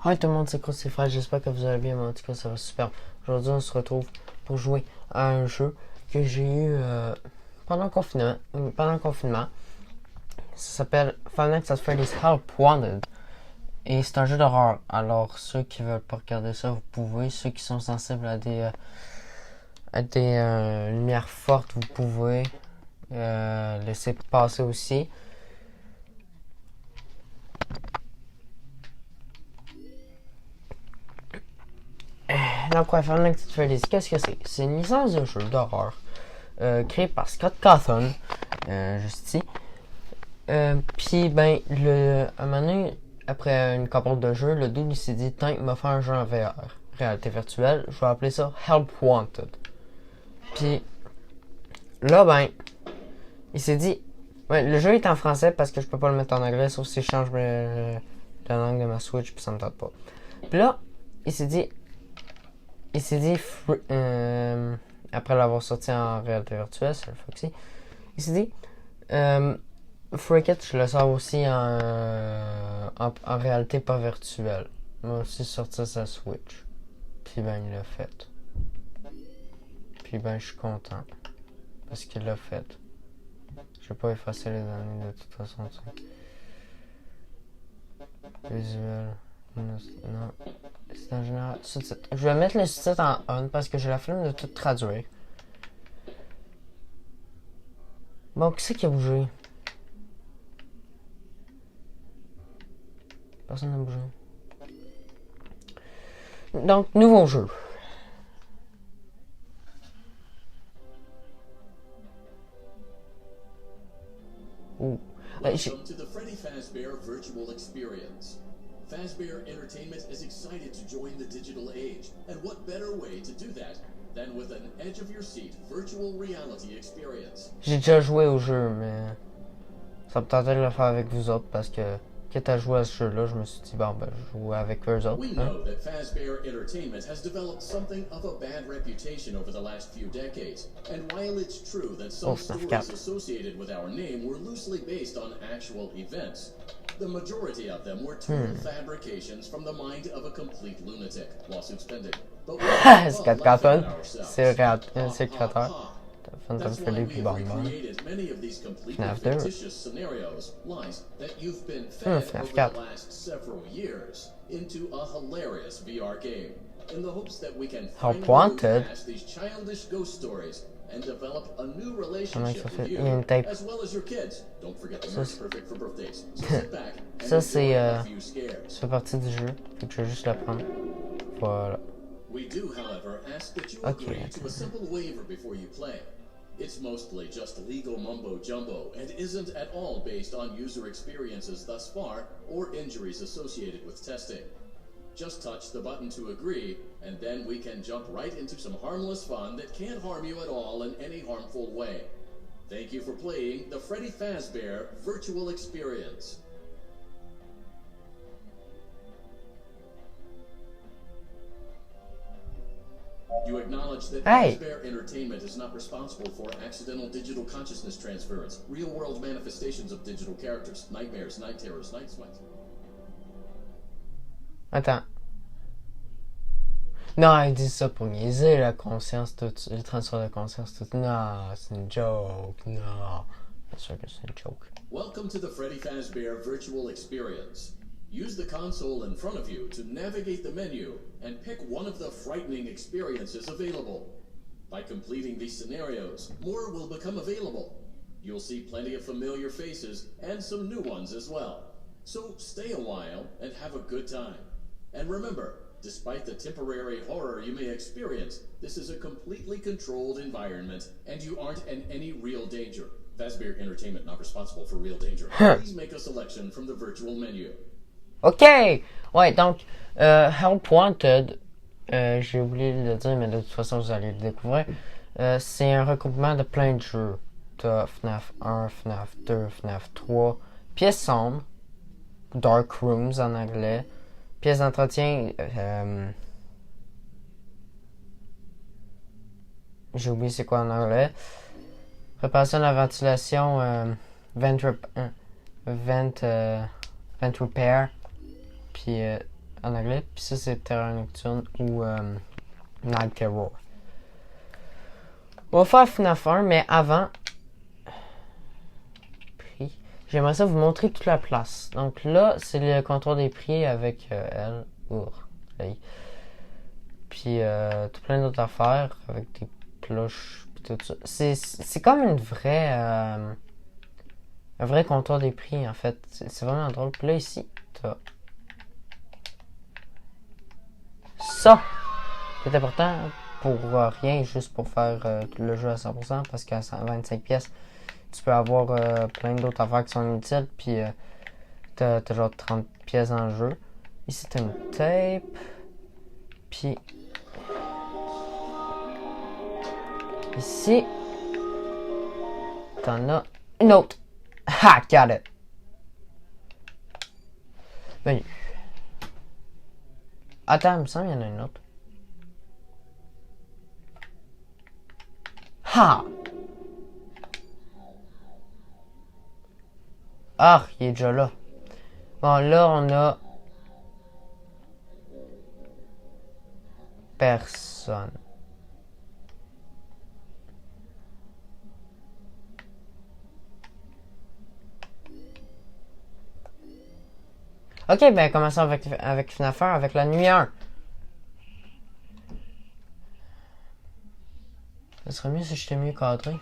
Hi tout le monde, c'est Crucifère, j'espère que vous allez bien, mais en tout cas ça va super. Aujourd'hui on se retrouve pour jouer à un jeu que j'ai eu pendant le confinement. Ça s'appelle Five Nights at Freddy's Help Wanted. Et c'est un jeu d'horreur. Alors ceux qui veulent pas regarder ça, vous pouvez. Ceux qui sont sensibles à des lumières fortes, vous pouvez laisser passer aussi. Donc, ouais, Five Nights at Freddy's, qu'est-ce que c'est? C'est une licence de jeu d'horreur créée par Scott Cawthon, juste ici. Puis, ben, à un moment donné, après une couple de jeux, le dude il s'est dit, tant qu'il m'a fait un jeu en VR, réalité virtuelle, je vais appeler ça Help Wanted. Puis, là, ben, il s'est dit, ouais, le jeu est en français parce que je peux pas le mettre en anglais, sauf si je change la langue de ma Switch, puis ça me tente pas. Puis là, il s'est dit, après l'avoir sorti en réalité virtuelle, c'est le Foxy, il s'est dit, Freak It, je le sors aussi en réalité pas virtuelle. Il m'a aussi sorti sa Switch. Puis ben, il l'a fait. Puis ben, je suis content. Parce qu'il l'a fait. Je vais pas effacer les données de toute façon. Visuel. Non. C'est en général. Je vais mettre les sous-titres en on parce que j'ai la flemme de tout traduire. Bon, qui c'est qui a bougé? Personne n'a bougé. Donc, nouveau jeu. Welcome to the Freddy Fazbear Virtual Experience. Fazbear Entertainment is excited to join the digital age, and what better way to do that than with an edge-of-your-seat virtual reality experience? J'ai déjà joué au jeu, mais ça me tentait de le faire avec vous autres parce que quitte à jouer à ce jeu-là, je me suis dit, bon, ben, je joue avec eux autres. We know that Fazbear Entertainment has developed something of a bad reputation over the last few decades, and while it's true that some stories associated with our name were loosely based on actual events, the majority of them were total fabrications from the mind of a complete lunatic, lawsuits pending. But Scott Cawthon, c'est le créateur. That's why we've recreated many of these completely fictitious scenarios, lies that you've been fed over the last several years, into a hilarious VR game, in the hopes that we can finally move past these childish ghost stories and develop a new relationship with you, as well as your kids. Don't forget the most perfect for birthdays. So sit back and enjoy a few scares. Ça fait partie du jeu, faut que je vais juste la prendre. Voilà. We do, however, ask that you agree to a simple waiver before you play. It's mostly just legal mumbo-jumbo and isn't at all based on user experiences thus far or injuries associated with testing. Just touch the button to agree, and then we can jump right into some harmless fun that can't harm you at all in any harmful way. Thank you for playing the Freddy Fazbear Virtual Experience. You acknowledge that Fazbear Entertainment is not responsible for accidental digital consciousness transference, real-world manifestations of digital characters, nightmares, night terrors, night sweats. Attends. Non, ils disent ça pour niaiser la conscience, tout, le transfert de conscience, tout. Non, c'est une joke. Non. Bien sûr que c'est une joke. Welcome to the Freddy Fazbear Virtual Experience. Use the console in front of you to navigate the menu and pick one of the frightening experiences available. By completing these scenarios, more will become available. You'll see plenty of familiar faces and some new ones as well. So stay a while and have a good time. And remember, despite the temporary horror you may experience, this is a completely controlled environment and you aren't in any real danger. Fazbear Entertainment not responsible for real danger. Please make a selection from the virtual menu. OK! Ouais, donc, Help Wanted, j'ai oublié de le dire, mais de toute façon, vous allez le découvrir. C'est un regroupement de plein de jeux. T'as FNAF 1, FNAF 2, FNAF 3, pièces sombres, Dark Rooms en anglais, pièces d'entretien, j'ai oublié c'est quoi en anglais, préparation de la ventilation, vent repair, puis en anglais. Puis ça, c'est Terreur Nocturne ou Night Terror. On va faire FNAF 1, mais avant, prix. J'aimerais ça vous montrer toute la place. Donc là, c'est le comptoir des prix avec elle. Puis tout plein d'autres affaires avec des cloches puis tout ça. C'est comme une vraie un vrai comptoir des prix en fait. C'est vraiment drôle. Puis là ici, t'as ça. C'est important pour rien, juste pour faire le jeu à 100% parce qu'à 125 pièces, tu peux avoir plein d'autres affaires qui sont inutiles. Puis t'as genre 30 pièces dans le jeu. Ici t'as une tape. Puis ici, t'en as une autre. Ha! Got it! Menu. Attends, il me semble qu'il y en a une autre. Ha! Ah, il est déjà là. Bon, là, on a personne. Ok, ben commençons avec FNAF 1, avec la nuit 1. Ce serait mieux si j'étais mieux cadré.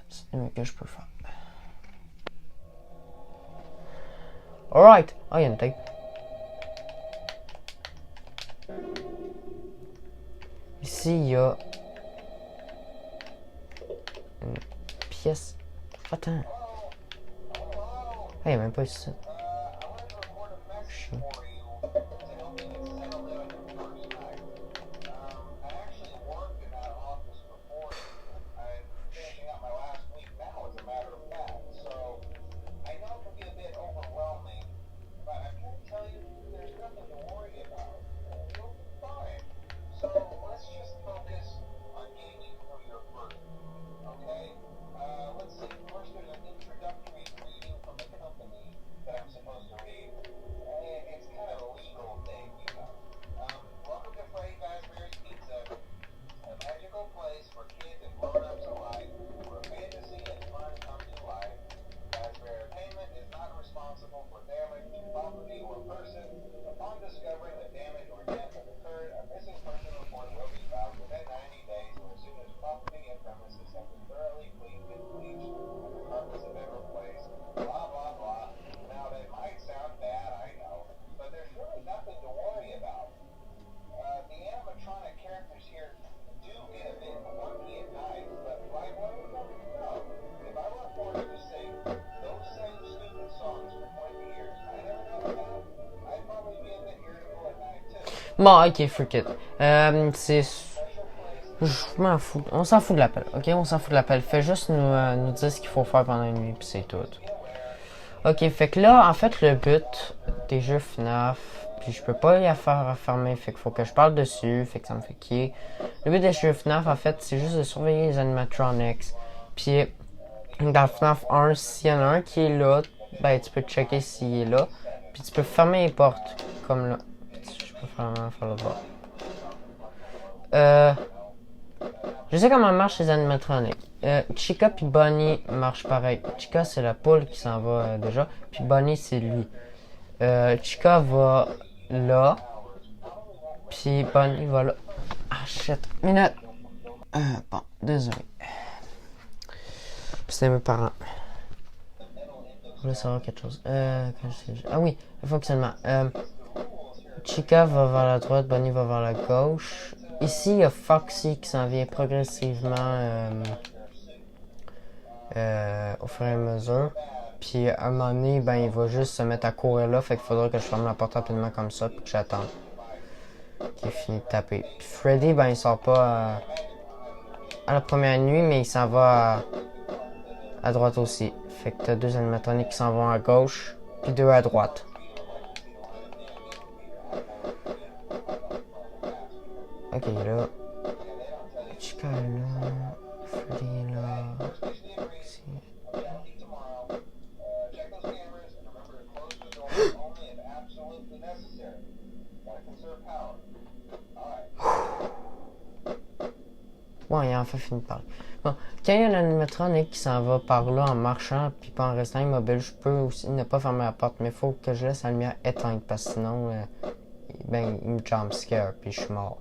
C'est mieux que je peux faire. Alright. Oh, il y a une tape. Ici, il y a une pièce. Attends. Il n'y a même pas ici. Chien. Bon, ok, freak it. C'est... Je m'en fous. On s'en fout de l'appel, ok? On s'en fout de l'appel. Fais juste nous dire ce qu'il faut faire pendant la nuit, puis c'est tout. Ok, fait que là, en fait, le but des jeux FNAF, puis je peux pas y faire fermer, fait qu'il faut que je parle dessus, fait que ça me fait chier. Le but des jeux FNAF, en fait, c'est juste de surveiller les animatronics. Puis, dans FNAF 1, s'il y en a un qui est là, ben, tu peux checker s'il est là. Puis tu peux fermer les portes, comme là. Je peux faire l'autre bord. Je sais comment marchent les animatroniques. Chica puis Bonnie marchent pareil. Chica, c'est la poule qui s'en va déjà. Puis Bonnie, c'est lui. Chica va là. Puis Bonnie va là. Ah, shit. Minute. Bon, désolé. C'était mes parents. Je voulais savoir quelque chose. Ah oui, le fonctionnement. Chica va vers la droite, Bonnie va vers la gauche. Ici, il y a Foxy qui s'en vient progressivement au fur et à mesure. Puis à un moment donné, ben, il va juste se mettre à courir là. Fait qu'il faudra que je ferme la porte rapidement comme ça. Puis que j'attende qu'il finisse de taper. Puis Freddy, ben, il sort pas à la première nuit, mais il s'en va à droite aussi. Fait que t'as deux animatroniques qui s'en vont à gauche, puis deux à droite. Ok, là. Chica est là. Freddy est là. Ici. Bon, il a enfin fini de parler. Bon, quand il y a l'animatronique qui s'en va par là en marchant puis pas en restant immobile, je peux aussi ne pas fermer la porte, mais il faut que je laisse la lumière éteinte parce que sinon, ben, il me jumpscare puis je suis mort.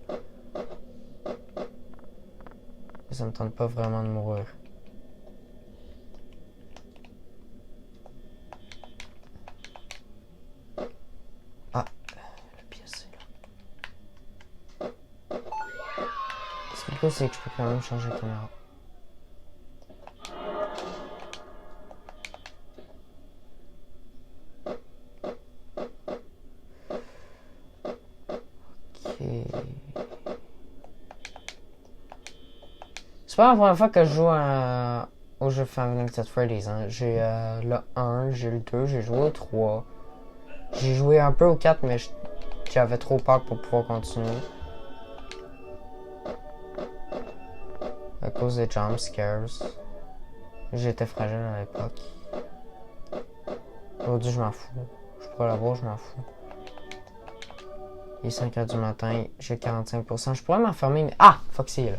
Ça me tente pas vraiment de mourir. Ah, le pièce est là. Ce qui est cool, c'est que je peux quand même changer de caméra. C'est pas la première fois que je joue au jeu Five Nights at Freddy's. Hein. J'ai le 1, j'ai le 2, j'ai joué au 3. J'ai joué un peu au 4, mais j'avais trop peur pour pouvoir continuer. À cause des jump scares. J'étais fragile à l'époque. Aujourd'hui, je m'en fous. Je pourrais l'avoir, je m'en fous. Il est 5h du matin, j'ai 45%. Je pourrais m'enfermer, mais... Ah! Fuck, c'est là.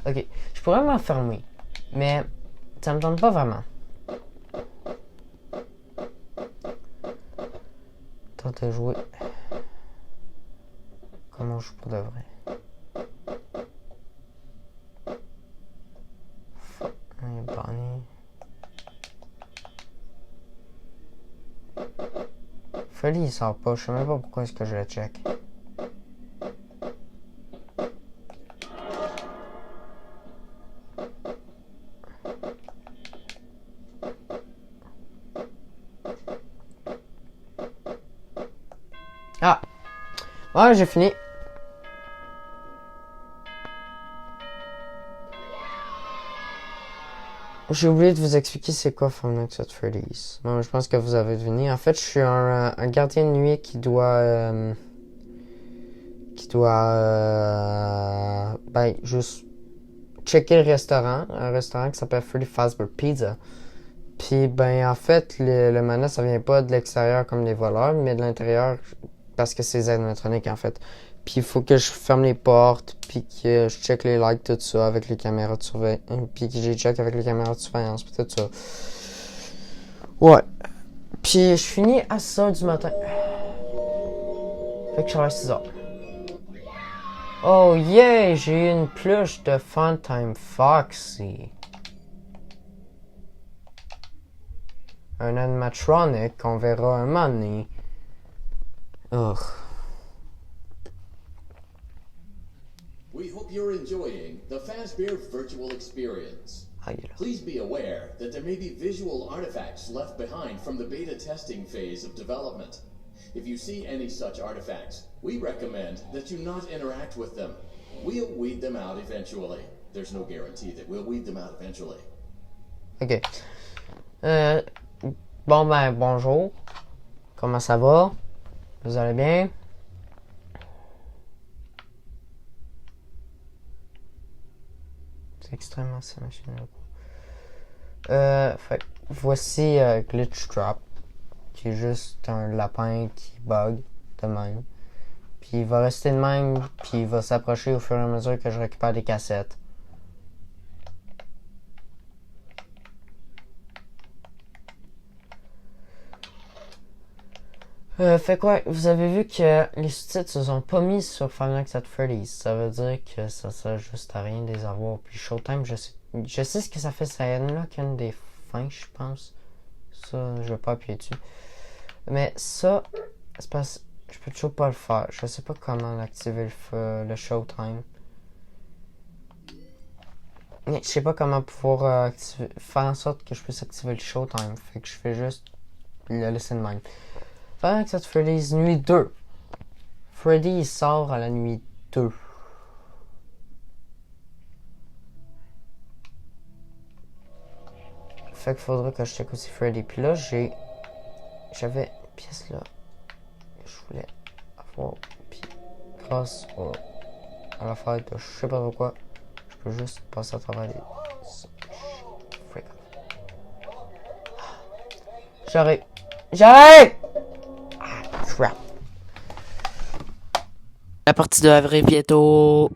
Ok, je pourrais m'enfermer, mais ça me tente pas vraiment. Tente de jouer. Comment je joue pour de vrai? Bonnie. Freddy il sort pas, je sais même pas pourquoi est-ce que je le check. Ah! Ouais, j'ai fini. J'ai oublié de vous expliquer c'est quoi Five Nights at Freddy's. Bon, je pense que vous avez deviné. En fait, je suis un gardien de nuit qui doit ben, juste checker le restaurant. Un restaurant qui s'appelle Freddy Fazbear Pizza. Puis, ben, en fait, le menace, ça vient pas de l'extérieur comme les voleurs, mais de l'intérieur parce que c'est des animatroniques, en fait. Puis, il faut que je ferme les portes, puis que je check les lights, tout ça, avec les caméras de surveillance. Puis que j'ai check avec les caméras de surveillance, puis tout ça. Ouais. Puis, je finis à 6h du matin. Fait que je travaille 6h. Oh yeah! J'ai eu une pluche de Funtime Foxy. Un animatronic qu'on verra un moment donné. Ugh. We hope you're enjoying the Fazbear Virtual Experience. Please be aware that there may be visual artifacts left behind from the beta testing phase of development. If you see any such artifacts, we recommend that you not interact with them. We'll weed them out eventually. There's no guarantee that we'll weed them out eventually. Ok. Bon ben, bonjour. Comment ça va? Vous allez bien? C'est extrêmement ça, machine là. Fait voici Glitch Drop, qui est juste un lapin qui bug de même. Puis il va rester de même, puis il va s'approcher au fur et à mesure que je récupère des cassettes. Fait quoi, vous avez vu que les sous-titres se sont pas mis sur Five Nights at Freddy's. Ça veut dire que ça sert juste à rien de les avoir. Puis Showtime, je sais ce que ça fait. Ça unlock une des fins, je pense. Ça, je vais pas appuyer dessus. Mais ça, c'est parce je peux toujours pas le faire. Je sais pas comment l'activer le Showtime. Mais je sais pas comment pouvoir faire en sorte que je puisse activer le Showtime. Fait que je fais juste le laisser de même. Five Nights at Freddy's nuit 2. Freddy il sort à la nuit 2. Fait qu'il faudra que je check aussi Freddy. Puis là j'avais une pièce là que je voulais avoir. Puis grâce à la fête de je sais pas trop quoi, je peux juste passer à travers les... Freak. J'arrête! Crap. La partie 2 arrive bientôt.